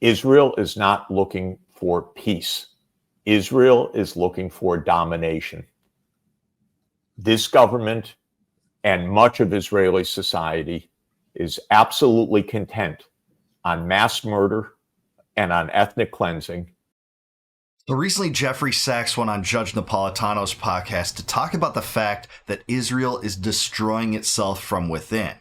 Israel is not looking for peace. Israel is looking for domination. This government and much of Israeli society is absolutely content on mass murder and on ethnic cleansing. So recently, Jeffrey Sachs went on Judge Napolitano's podcast to talk about the fact that Israel is destroying itself from within.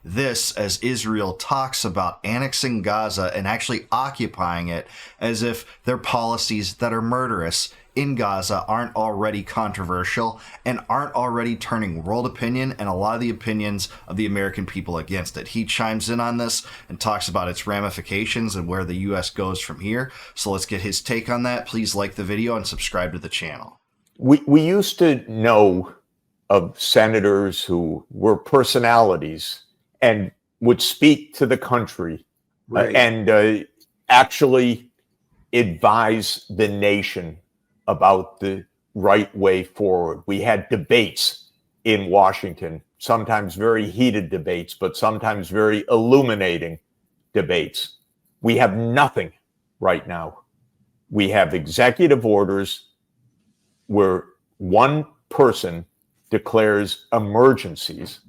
This, as Israel talks about annexing Gaza and actually occupying it as if their policies that are murderous in Gaza aren't already controversial and aren't already turning world opinion and a lot of the opinions of the American people against it. He chimes in on this and talks about its ramifications and where the U.S. goes from here. So let's get his take on that. Please like the video and subscribe to the channel. We used to know of senators who were personalities and would speak to the country, right, and actually advise the nation about the right way forward. We had debates in Washington, sometimes very heated debates, but sometimes very illuminating debates. We have nothing right now. We have executive orders where one person declares emergencies.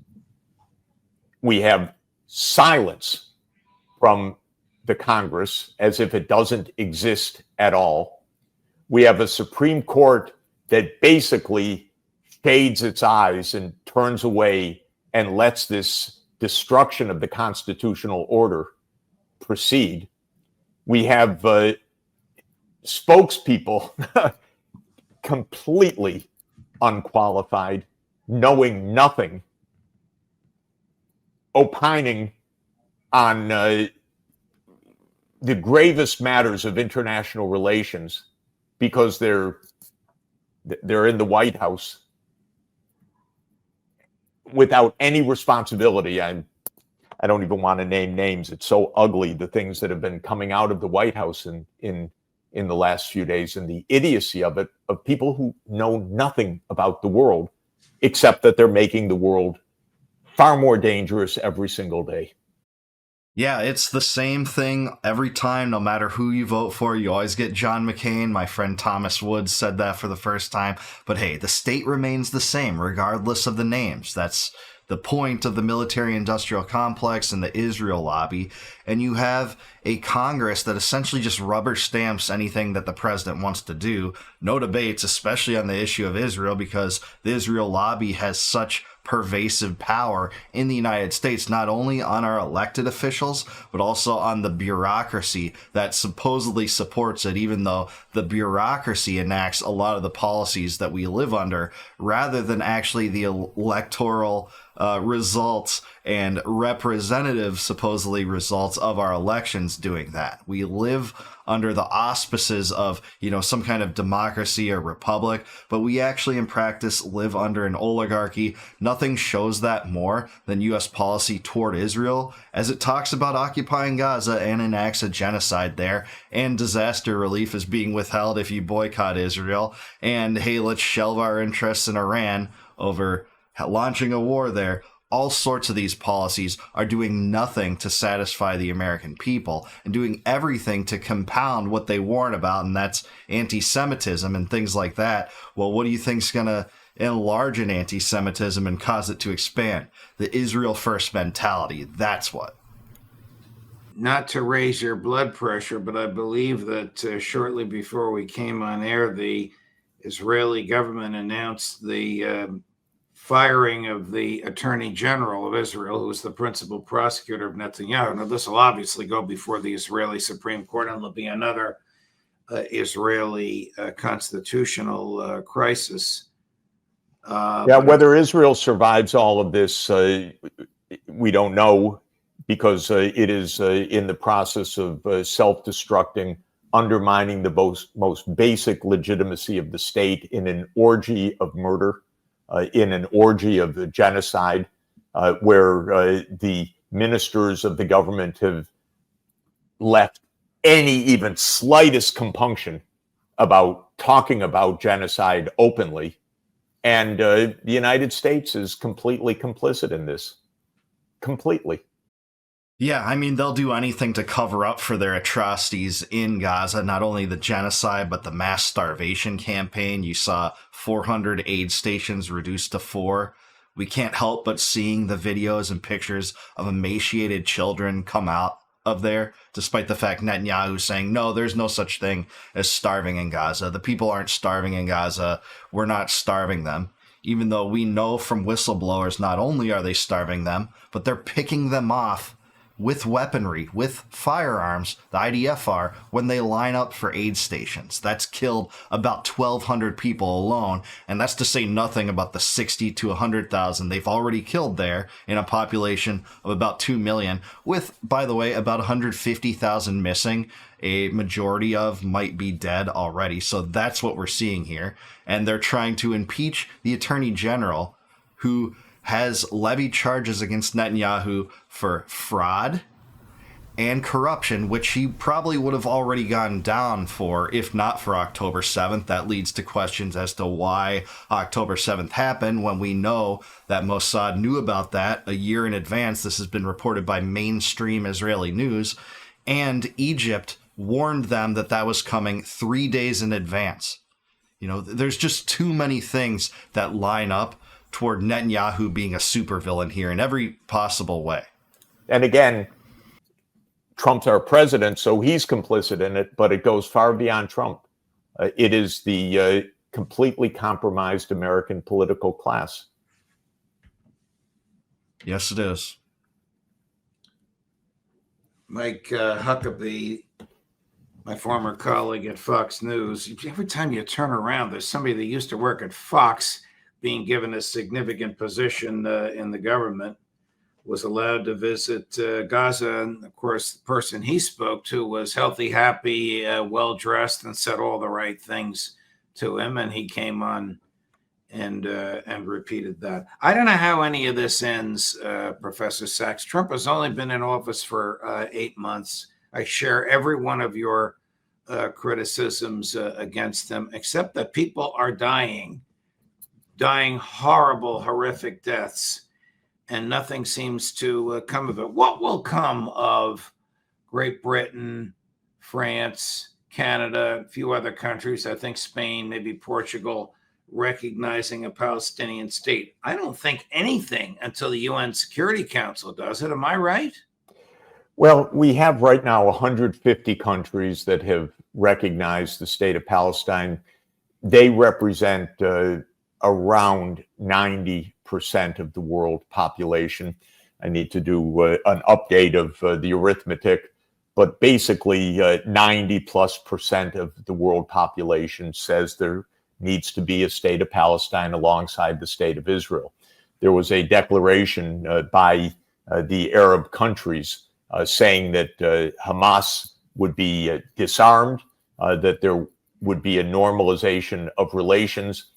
We have silence from the Congress as if it doesn't exist at all. We have a Supreme Court that basically shades its eyes and turns away and lets this destruction of the constitutional order proceed. We have spokespeople completely unqualified, knowing nothing, opining on the gravest matters of international relations because they're in the White House without any responsibility. I don't even want to name names. It's so ugly, the things that have been coming out of the White House in the last few days, and the idiocy of it, of people who know nothing about the world except that they're making the world far more dangerous every single day. Yeah, it's the same thing every time, no matter who you vote for. You always get John McCain. My friend Thomas Woods said that for the first time. But hey, the state remains the same, regardless of the names. That's the point of the military-industrial complex and the Israel lobby. And you have a Congress that essentially just rubber stamps anything that the president wants to do. No debates, especially on the issue of Israel, because the Israel lobby has such pervasive power in the United States, not only on our elected officials, but also on the bureaucracy that supposedly supports it, even though the bureaucracy enacts a lot of the policies that we live under, rather than actually the electoral results and representative, supposedly, results of our elections doing that. We live under the auspices of, some kind of democracy or republic, but we actually in practice live under an oligarchy. Nothing shows that more than U.S. policy toward Israel, as it talks about occupying Gaza and enacts a genocide there, and disaster relief is being withheld if you boycott Israel, and hey, let's shelve our interests in Iran over launching a war there. All sorts of these policies are doing nothing to satisfy the American people and doing everything to compound what they warn about, and that's anti-Semitism and things like that. Well, what do you think's going to enlarge an anti-Semitism and cause it to expand? The Israel first mentality. That's what. Not to raise your blood pressure, but I believe that shortly before we came on air, the Israeli government announced the firing of the Attorney General of Israel, who was the principal prosecutor of Netanyahu. Now, this will obviously go before the Israeli Supreme Court, and there'll be another Israeli constitutional crisis. Whether Israel survives all of this, we don't know, because it is in the process of self-destructing, undermining the most basic legitimacy of the state in an orgy of murder. In an orgy of genocide, where the ministers of the government have left any even slightest compunction about talking about genocide openly. And the United States is completely complicit in this. Completely. Yeah, I mean, they'll do anything to cover up for their atrocities in Gaza, not only the genocide, but the mass starvation campaign. You saw 400 aid stations reduced to 4. We can't help but seeing the videos and pictures of emaciated children come out of there, despite the fact Netanyahu's saying, no, there's no such thing as starving in Gaza. The people aren't starving in Gaza. We're not starving them. Even though we know from whistleblowers, not only are they starving them, but they're picking them off with weaponry, with firearms, the IDF are, when they line up for aid stations. That's killed about 1,200 people alone, and that's to say nothing about the 60 to 100,000 they've already killed there in a population of about 2 million, with, by the way, about 150,000 missing. A majority of might be dead already, so that's what we're seeing here. And they're trying to impeach the Attorney General, who has levied charges against Netanyahu for fraud and corruption, which he probably would have already gone down for if not for October 7th. That leads to questions as to why October 7th happened when we know that Mossad knew about that a year in advance. This has been reported by mainstream Israeli news, and Egypt warned them that that was coming 3 days in advance. You know, there's just too many things that line up toward Netanyahu being a supervillain here in every possible way. And again, Trump's our president, so he's complicit in it, but it goes far beyond Trump. It is the completely compromised American political class. Yes, it is. Mike Huckabee, my former colleague at Fox News, every time you turn around, there's somebody that used to work at Fox being given a significant position in the government, was allowed to visit Gaza. And of course, the person he spoke to was healthy, happy, well-dressed, and said all the right things to him. And he came on and repeated that. I don't know how any of this ends, Professor Sachs. Trump has only been in office for 8 months. I share every one of your criticisms against him, except that people are dying horrible, horrific deaths, and nothing seems to come of it. What will come of Great Britain, France, Canada, a few other countries, I think Spain, maybe Portugal, recognizing a Palestinian state? I don't think anything until the UN Security Council does it. Am I right? Well, we have right now 150 countries that have recognized the state of Palestine. They represent around 90% of the world population. I need to do an update of the arithmetic, but basically 90+% of the world population says there needs to be a state of Palestine alongside the state of Israel. There was a declaration by the Arab countries saying that Hamas would be disarmed, that there would be a normalization of relations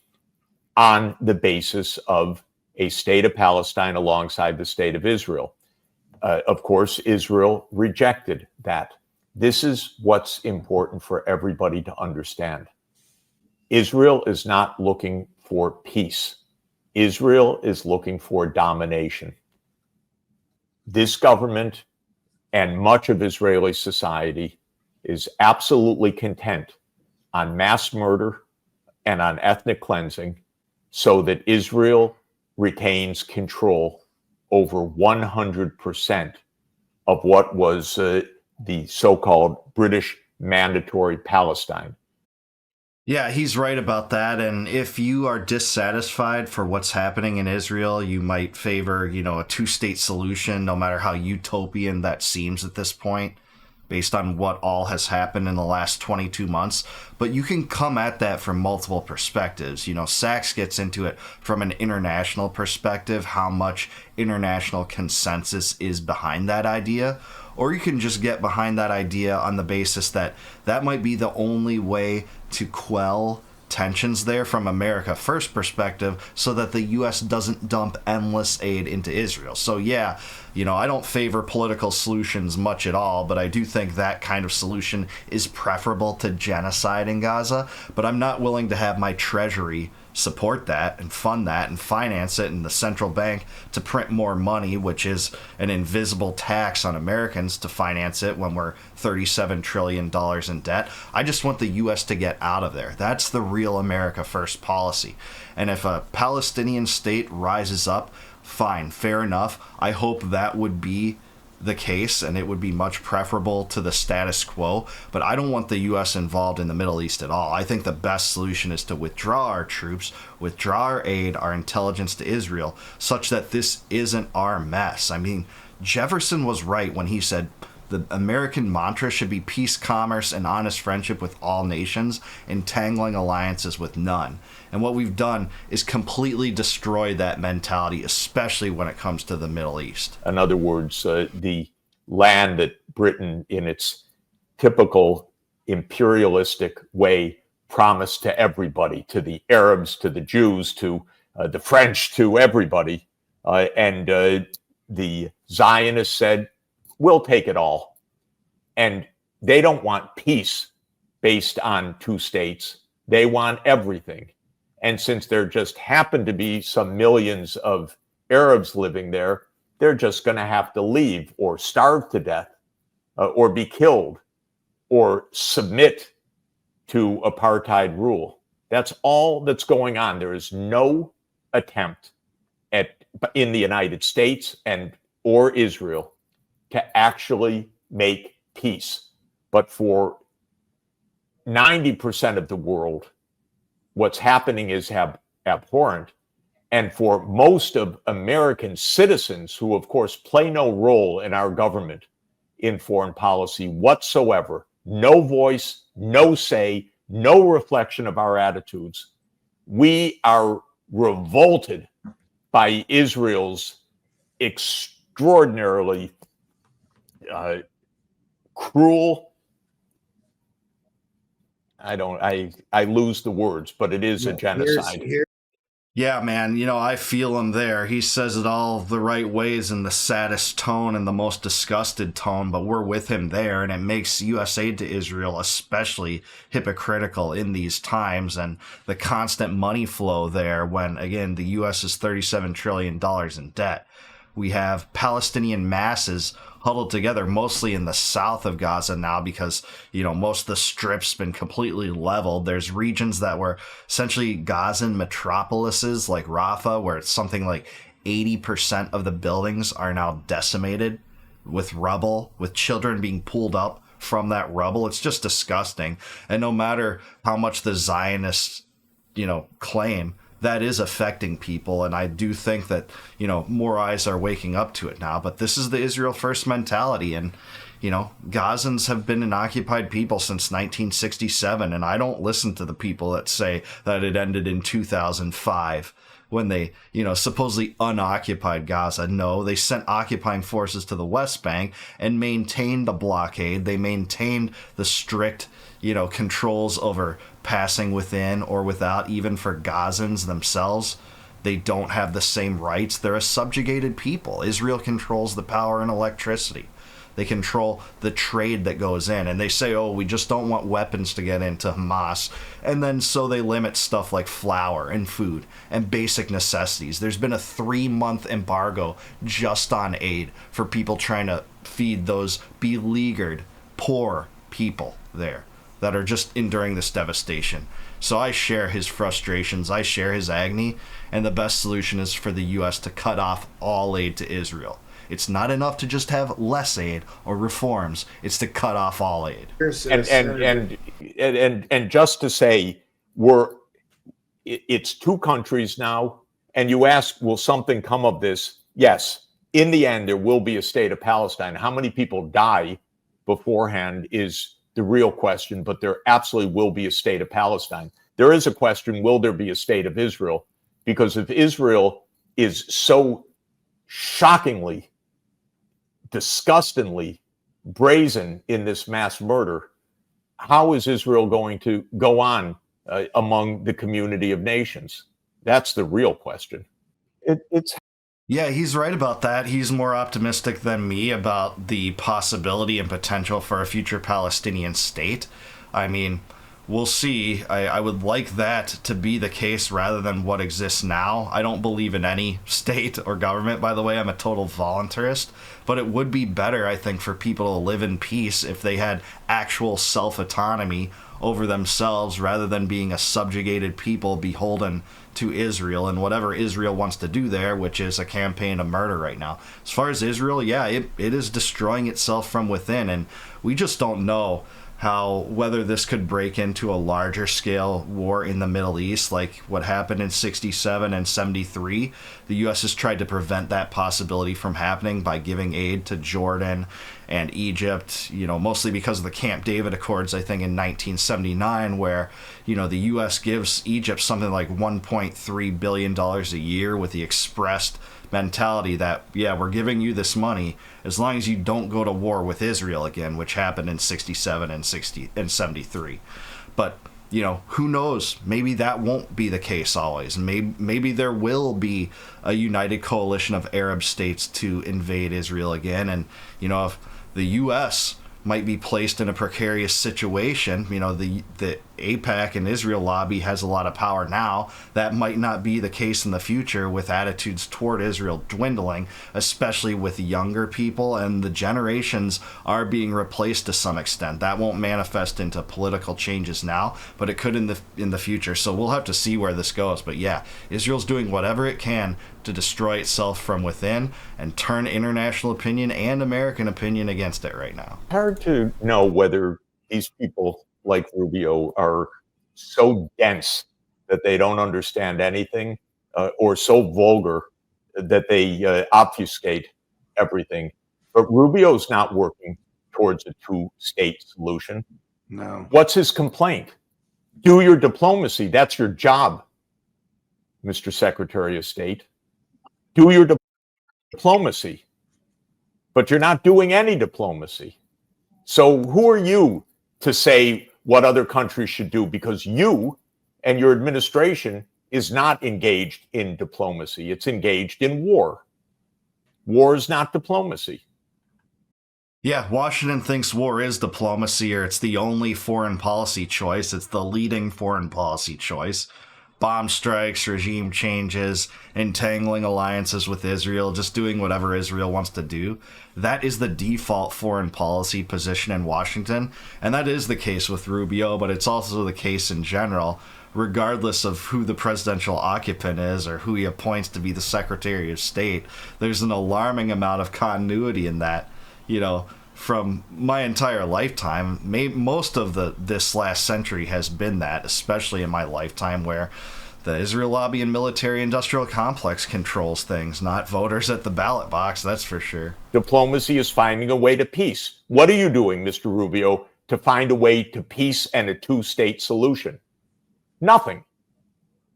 on the basis of a state of Palestine alongside the state of Israel. Of course, Israel rejected that. This is what's important for everybody to understand. Israel is not looking for peace. Israel is looking for domination. This government and much of Israeli society is absolutely content on mass murder and on ethnic cleansing, so that Israel retains control over 100% of what was the so-called British Mandatory Palestine. Yeah, he's right about that. And if you are dissatisfied for what's happening in Israel, you might favor, a two-state solution, no matter how utopian that seems at this point, based on what all has happened in the last 22 months. But you can come at that from multiple perspectives. Sachs gets into it from an international perspective, how much international consensus is behind that idea. Or you can just get behind that idea on the basis that that might be the only way to quell tensions there from America First perspective, so that the U.S. doesn't dump endless aid into Israel. So yeah, I don't favor political solutions much at all, but I do think that kind of solution is preferable to genocide in Gaza. But I'm not willing to have my treasury support that and fund that and finance it, and the central bank to print more money, which is an invisible tax on Americans to finance it when we're $37 trillion in debt. I just want the U.S. to get out of there. That's the real America First policy. And if a Palestinian state rises up, fine, fair enough. I hope that would be the case, and it would be much preferable to the status quo. But I don't want the U.S. involved in the Middle East at all. I think the best solution is to withdraw our troops, withdraw our aid, our intelligence to Israel, such that this isn't our mess. I mean, Jefferson was right when he said the American mantra should be peace, commerce, and honest friendship with all nations, entangling alliances with none. And what we've done is completely destroyed that mentality, especially when it comes to the Middle East. In other words, the land that Britain, in its typical imperialistic way, promised to everybody, to the Arabs, to the Jews, to the French, to everybody. And the Zionists said, we'll take it all. And they don't want peace based on two states. They want everything. And since there just happen to be some millions of Arabs living there, they're just going to have to leave or starve to death or be killed or submit to apartheid rule. That's all that's going on. There is no attempt in the United States or Israel to actually make peace. But for 90% of the world, what's happening is abhorrent. And for most of American citizens, who of course play no role in our government in foreign policy whatsoever, no voice, no say, no reflection of our attitudes, we are revolted by Israel's extraordinarily cruel, I lose the words, but it is a genocide. Yeah, man, I feel him there. He says it all the right ways in the saddest tone and the most disgusted tone, but we're with him there, and it makes U.S. aid to Israel especially hypocritical in these times, and the constant money flow there when, again, the U.S. is $37 trillion in debt. We have Palestinian masses huddled together, mostly in the south of Gaza now because, most of the strip's been completely leveled. There's regions that were essentially Gazan metropolises like Rafah, where it's something like 80% of the buildings are now decimated with rubble, with children being pulled up from that rubble. It's just disgusting. And no matter how much the Zionists, claim, that is affecting people, and I do think that more eyes are waking up to it now. But this is the Israel first mentality, and Gazans have been an occupied people since 1967, and I don't listen to the people that say that it ended in 2005 when they supposedly unoccupied Gaza. No, they sent occupying forces to the West Bank and maintained the blockade. They maintained the strict controls over passing within or without, even for Gazans themselves. They don't have the same rights. They're a subjugated people. Israel controls the power and electricity. They control the trade that goes in. And they say, oh, we just don't want weapons to get into Hamas. And then so they limit stuff like flour and food and basic necessities. There's been a 3-month embargo just on aid for people trying to feed those beleaguered, poor people there that are just enduring this devastation. So I share his frustrations, I share his agony, and the best solution is for the U.S. to cut off all aid to Israel. It's not enough to just have less aid or reforms. It's to cut off all aid. And just to say, it's two countries now, and you ask, will something come of this? Yes. In the end, there will be a state of Palestine. How many people die beforehand is the real question, but there absolutely will be a state of Palestine. There is a question, will there be a state of Israel? Because if Israel is so shockingly, disgustingly brazen in this mass murder, how is Israel going to go on among the community of nations? That's the real question. It's Yeah, he's right about that. He's more optimistic than me about the possibility and potential for a future Palestinian state. I mean, we'll see. I would like that to be the case rather than what exists now. I don't believe in any state or government, by the way. I'm a total voluntarist. But it would be better, I think, for people to live in peace if they had actual self autonomy over themselves rather than being a subjugated people beholden to Israel and whatever Israel wants to do there, which is a campaign of murder right now. As far as Israel, yeah, it is destroying itself from within, and we just don't know how whether this could break into a larger scale war in the Middle East like what happened in 67 and 73. The US has tried to prevent that possibility from happening by giving aid to Jordan and Egypt, mostly because of the Camp David Accords, I think in 1979, where, the US gives Egypt something like $1.3 billion a year with the expressed mentality that, yeah, we're giving you this money as long as you don't go to war with Israel again, which happened in 67 and 73. But, who knows? Maybe that won't be the case always. Maybe there will be a united coalition of Arab states to invade Israel again. And, if the U.S. might be placed in a precarious situation, the AIPAC and Israel lobby has a lot of power now. That might not be the case in the future with attitudes toward Israel dwindling, especially with younger people, and the generations are being replaced to some extent. That won't manifest into political changes now, but it could in the future. So we'll have to see where this goes. But yeah, Israel's doing whatever it can to destroy itself from within and turn international opinion and American opinion against it right now. Hard to know whether these people like Rubio are so dense that they don't understand anything, or so vulgar that they obfuscate everything. But Rubio's not working towards a two-state solution. No. What's his complaint? Do your diplomacy. That's your job, Mr. Secretary of State. Do your diplomacy. But you're not doing any diplomacy. So who are you to say what other countries should do? Because you and your administration is not engaged in diplomacy. It's engaged in war. War is not diplomacy. Yeah, Washington thinks war is diplomacy, or it's the only foreign policy choice. It's the leading foreign policy choice. Bomb strikes, regime changes, entangling alliances with Israel, just doing whatever Israel wants to do. That is the default foreign policy position in Washington, and that is the case with Rubio, but it's also the case in general, regardless of who the presidential occupant is or who he appoints to be the Secretary of State. There's an alarming amount of continuity in that, from my entire lifetime. Most of this last century has been that, especially in my lifetime, where the Israel lobby and military-industrial complex controls things, not voters at the ballot box, that's for sure. Diplomacy is finding a way to peace. What are you doing, Mr. Rubio, to find a way to peace and a two-state solution? Nothing.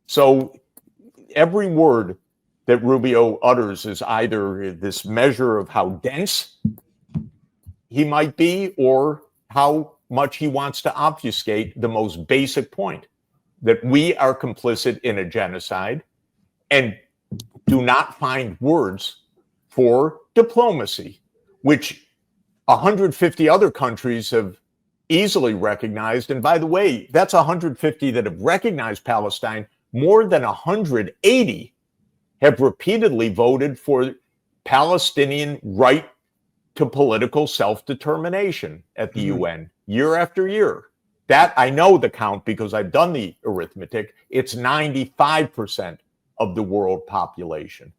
So every word that Rubio utters is either this measure of how dense he might be or how much he wants to obfuscate the most basic point, that we are complicit in a genocide and do not find words for diplomacy, which 150 other countries have easily recognized. And by the way, that's 150 that have recognized Palestine. More than 180 have repeatedly voted for Palestinian right to political self-determination at the UN year after year. That, I know the count because I've done the arithmetic. It's 95% of the world population.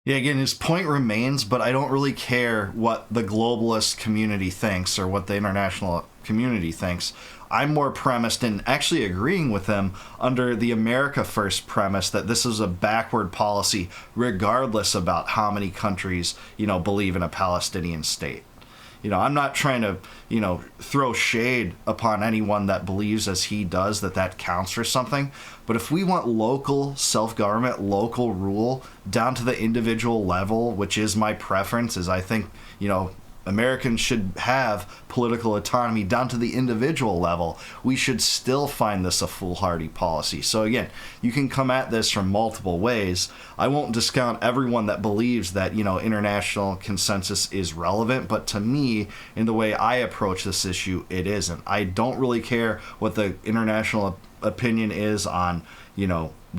Yeah, again, his point remains, but I don't really care what the globalist community thinks or what the international community thinks. I'm more premised in actually agreeing with him under the America First premise that this is a backward policy, regardless about how many countries, believe in a Palestinian state. I'm not trying to, throw shade upon anyone that believes as he does that counts for something. But if we want local self-government, local rule down to the individual level, which is my preference, is I think, Americans should have political autonomy down to the individual level, we should still find this a foolhardy policy. So again, you can come at this from multiple ways. I won't discount everyone that believes that, international consensus is relevant, but to me, in the way I approach this issue, it isn't. I don't really care what the international opinion is on,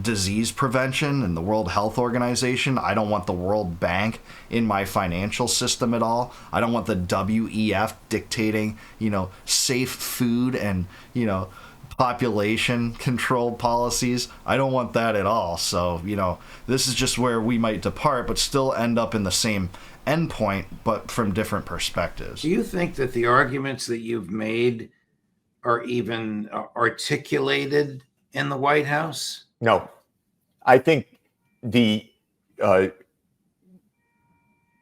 disease prevention and the World Health Organization. I don't want the World Bank in my financial system at all. I don't want the WEF dictating, safe food and, population control policies. I don't want that at all. So, this is just where we might depart, but still end up in the same endpoint, but from different perspectives. Do you think that the arguments that you've made are even articulated in the White House? No, I think the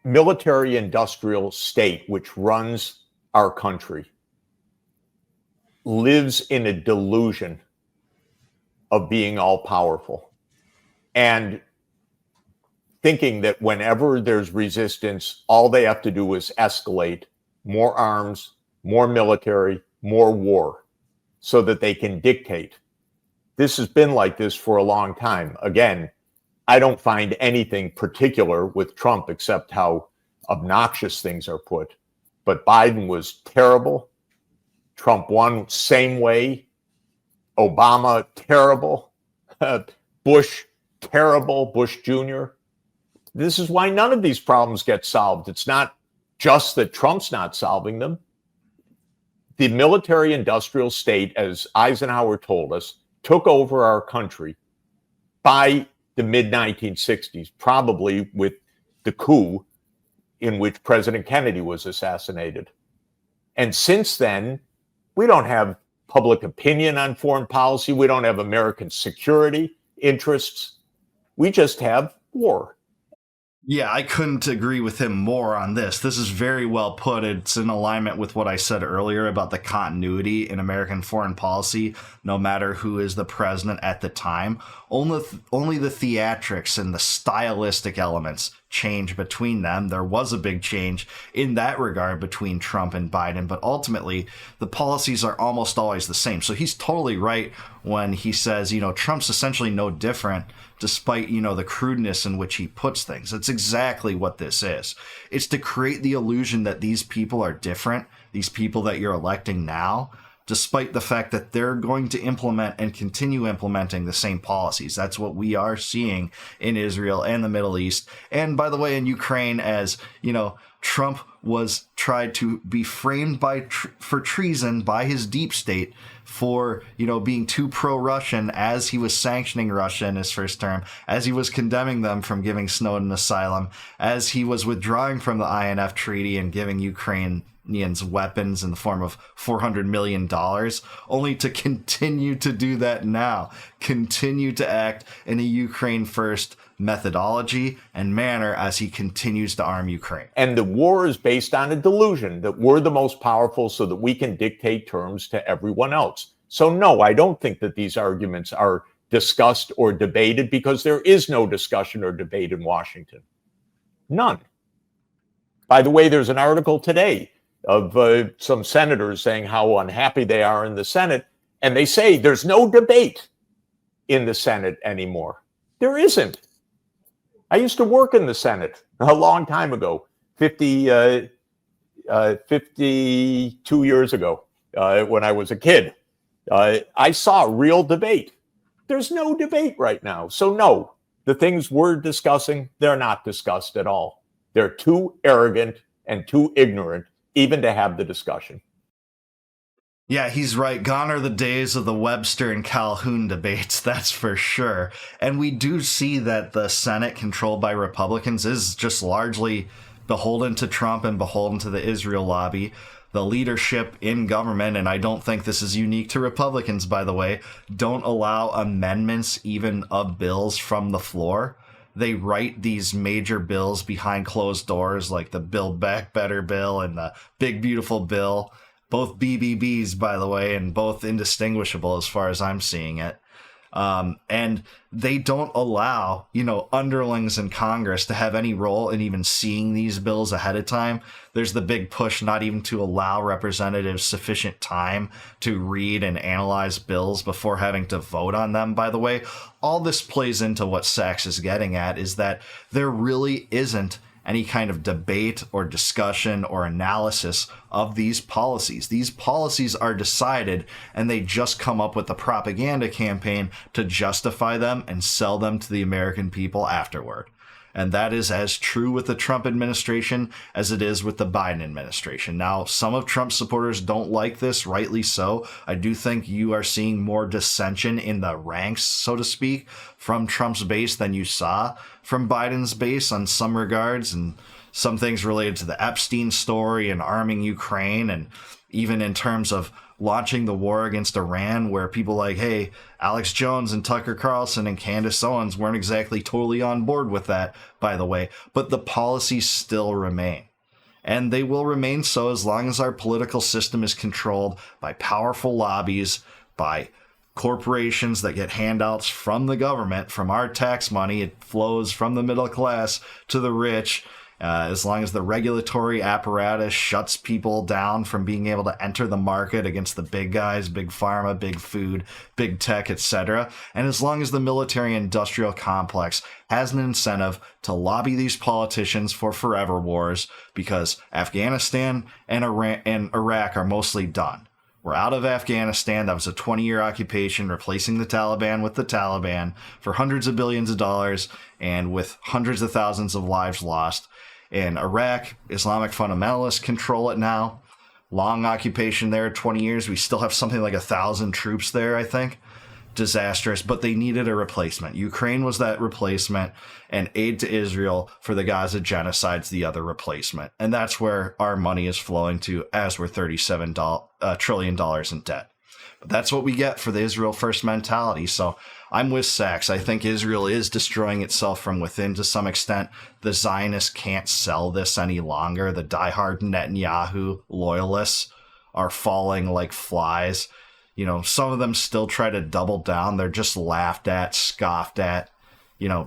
military-industrial state which runs our country lives in a delusion of being all-powerful and thinking that whenever there's resistance, all they have to do is escalate more arms, more military, more war, so that they can dictate. This has been like this for a long time. Again, I don't find anything particular with Trump except how obnoxious things are put. But Biden was terrible. Trump won same way. Obama, terrible. Bush, terrible. Bush Jr. This is why none of these problems get solved. It's not just that Trump's not solving them. The military-industrial state, as Eisenhower told us, took over our country by the mid-1960s, probably with the coup in which President Kennedy was assassinated. And since then, we don't have public opinion on foreign policy. We don't have American security interests. We just have war. Yeah, I couldn't agree with him more on this. This is very well put. It's in alignment with what I said earlier about the continuity in American foreign policy, no matter who is the president at the time. Only the theatrics and the stylistic elements change between them. There was a big change in that regard between Trump and Biden, but ultimately the policies are almost always the same. So he's totally right when he says, Trump's essentially no different despite, the crudeness in which he puts things. That's exactly what this is. It's to create the illusion that these people are different, these people that you're electing now, despite the fact that they're going to implement and continue implementing the same policies. That's what we are seeing in Israel and the Middle East. And by the way, in Ukraine, as, Trump was tried to be framed for treason by his deep state for, being too pro-Russian as he was sanctioning Russia in his first term, as he was condemning them from giving Snowden asylum, as he was withdrawing from the INF treaty and giving Ukrainians weapons in the form of $400 million, only to continue to do that now, continue to act in a Ukraine-first methodology and manner as he continues to arm Ukraine. And the war is based on a delusion that we're the most powerful so that we can dictate terms to everyone else. So no, I don't think that these arguments are discussed or debated, because there is no discussion or debate in Washington. None. By the way, there's an article today of some senators saying how unhappy they are in the Senate, and they say there's no debate in the Senate anymore. There isn't. I used to work in the Senate a long time ago, 52 years ago, when I was a kid. I saw real debate. There's no debate right now. So no, the things we're discussing, they're not discussed at all. They're too arrogant and too ignorant even to have the discussion. Yeah, he's right. Gone are the days of the Webster and Calhoun debates, that's for sure. And we do see that the Senate, controlled by Republicans, is just largely beholden to Trump and beholden to the Israel lobby. The leadership in government, and I don't think this is unique to Republicans, by the way, don't allow amendments even of bills from the floor. They write these major bills behind closed doors, like the Build Back Better bill and the Big Beautiful bill. Both BBBs, by the way, and both indistinguishable as far as I'm seeing it. And they don't allow, underlings in Congress to have any role in even seeing these bills ahead of time. There's the big push not even to allow representatives sufficient time to read and analyze bills before having to vote on them, by the way. All this plays into what Sachs is getting at, is that there really isn't any kind of debate or discussion or analysis of these policies. These policies are decided, and they just come up with a propaganda campaign to justify them and sell them to the American people afterward. And that is as true with the Trump administration as it is with the Biden administration. Now, some of Trump's supporters don't like this, rightly so. I do think you are seeing more dissension in the ranks, so to speak, from Trump's base than you saw from Biden's base on some regards, and some things related to the Epstein story and arming Ukraine, and even in terms of launching the war against Iran, where people like, hey, Alex Jones and Tucker Carlson and Candace Owens weren't exactly totally on board with that, by the way, but the policies still remain. And they will remain so as long as our political system is controlled by powerful lobbies, by corporations that get handouts from the government, from our tax money. It flows from the middle class to the rich. As long as the regulatory apparatus shuts people down from being able to enter the market against the big guys, big pharma, big food, big tech, etc. And as long as the military-industrial complex has an incentive to lobby these politicians for forever wars, because Afghanistan and Iraq are mostly done. We're out of Afghanistan. That was a 20-year occupation, replacing the Taliban with the Taliban for hundreds of billions of dollars and with hundreds of thousands of lives lost. In Iraq, Islamic fundamentalists control it now. Long occupation there, 20 years. We still have something like 1,000 troops there, I think. Disastrous, but they needed a replacement. Ukraine was that replacement, and aid to Israel for the Gaza genocide's the other replacement. And that's where our money is flowing to, as we're $37 trillion in debt. But that's what we get for the Israel first mentality. So I'm with Sachs. I think Israel is destroying itself from within to some extent. The Zionists can't sell this any longer. The diehard Netanyahu loyalists are falling like flies. Some of them still try to double down. They're just laughed at, scoffed at,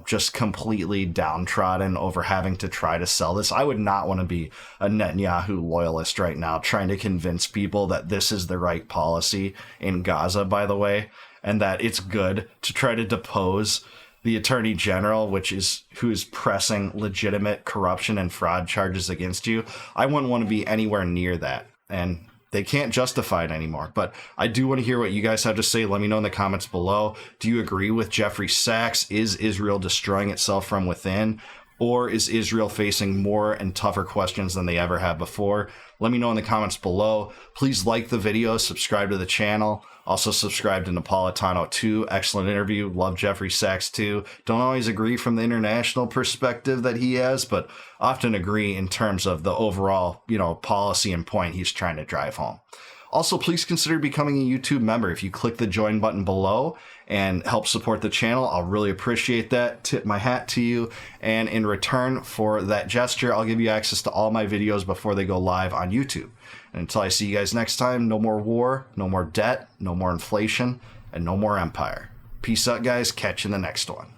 just completely downtrodden over having to try to sell this. I would not want to be a Netanyahu loyalist right now, trying to convince people that this is the right policy in Gaza, by the way, and that it's good to try to depose the attorney general, who is pressing legitimate corruption and fraud charges against you. I wouldn't want to be anywhere near that. And they can't justify it anymore. But I do want to hear what you guys have to say. Let me know in the comments below. Do you agree with Jeffrey Sachs? Is Israel destroying itself from within? Or is Israel facing more and tougher questions than they ever have before? Let me know in the comments below. Please like the video, subscribe to the channel. Also subscribe to Napolitano too. Excellent interview. Love Jeffrey Sachs too. Don't always agree from the international perspective that he has, but often agree in terms of the overall, policy and point he's trying to drive home. Also, please consider becoming a YouTube member. If you click the join button below and help support the channel, I'll really appreciate that. Tip my hat to you. And in return for that gesture, I'll give you access to all my videos before they go live on YouTube. And until I see you guys next time, no more war, no more debt, no more inflation, and no more empire. Peace out, guys. Catch you in the next one.